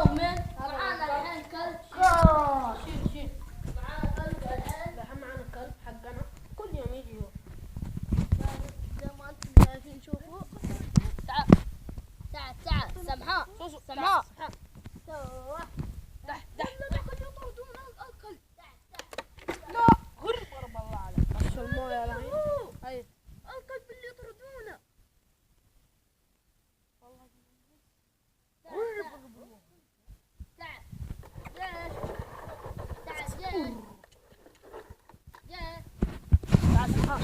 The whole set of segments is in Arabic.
معانا الحين كلب. شيل معانا كلب الحين. الحين معانا الكلب حقنا كل يوم يجي هو. زي ما انتم شايفين شوفوا. تعال تعال تعال سمحاء سمحاء. دح يطردون الكلب. لا غرب ضرب الله عليك. بس المويه الحين. اي الكلب اللي يطردونه. والله تعال تعال تعال تعال سبحان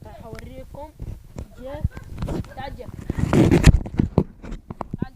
راح اوريكم جيف. تعال جيف تعال.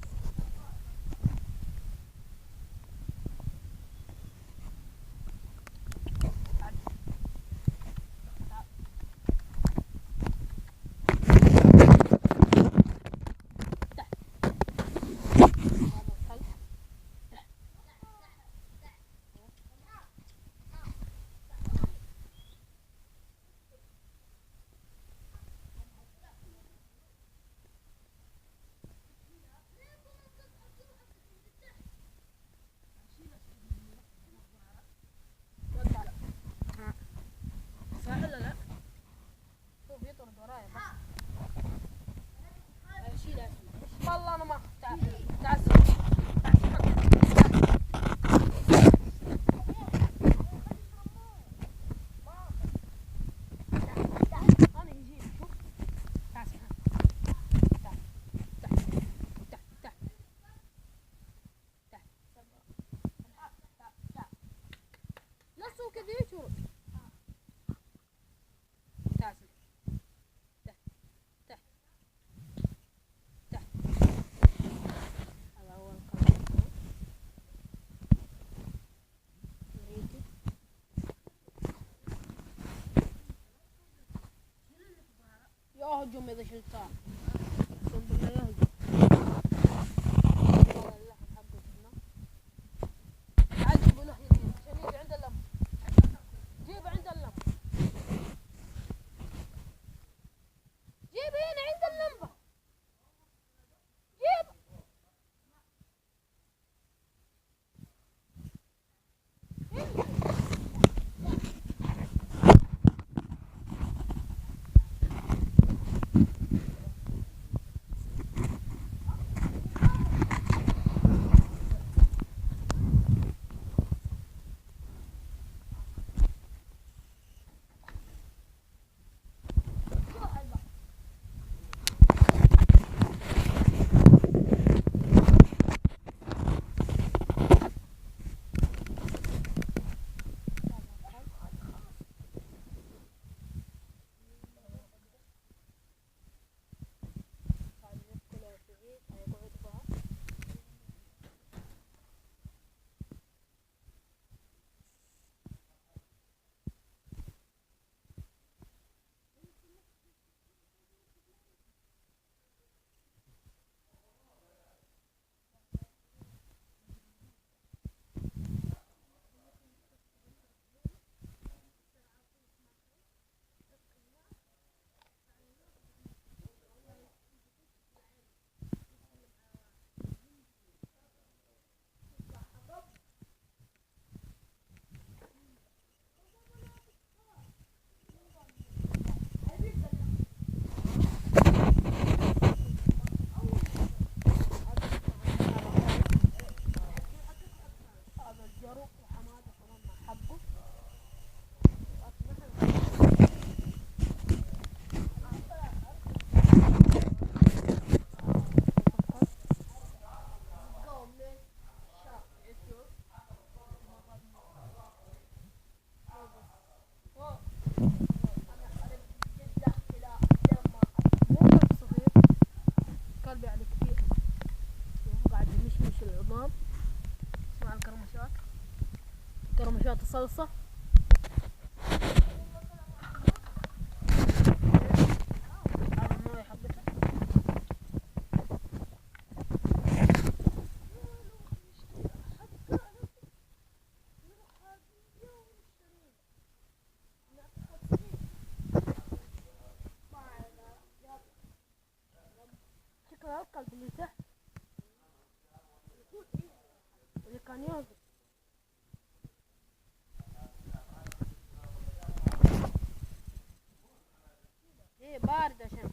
صح ولا لا؟ شوف يطرد ورايا بس. شيل والله انا ما تعال تعال انا يجيني شوف. تعال تعال تعال لا سوق كذا يشرب. تعال هذا أول قرار. نريد يهجم إذا شلتها. أقسم بالله يهجم. والله اللحم حقه هنا. تعال جيبوا له هنا عشان يجي عند اللمبة. جيبه عند اللمبة. جيبه هنا عند اللمبة. جيبه. قرمشات الصلصة. هذه الموية حقتها. شكلها القلب اللي تحت. كان يوقف. ايه بارد عشان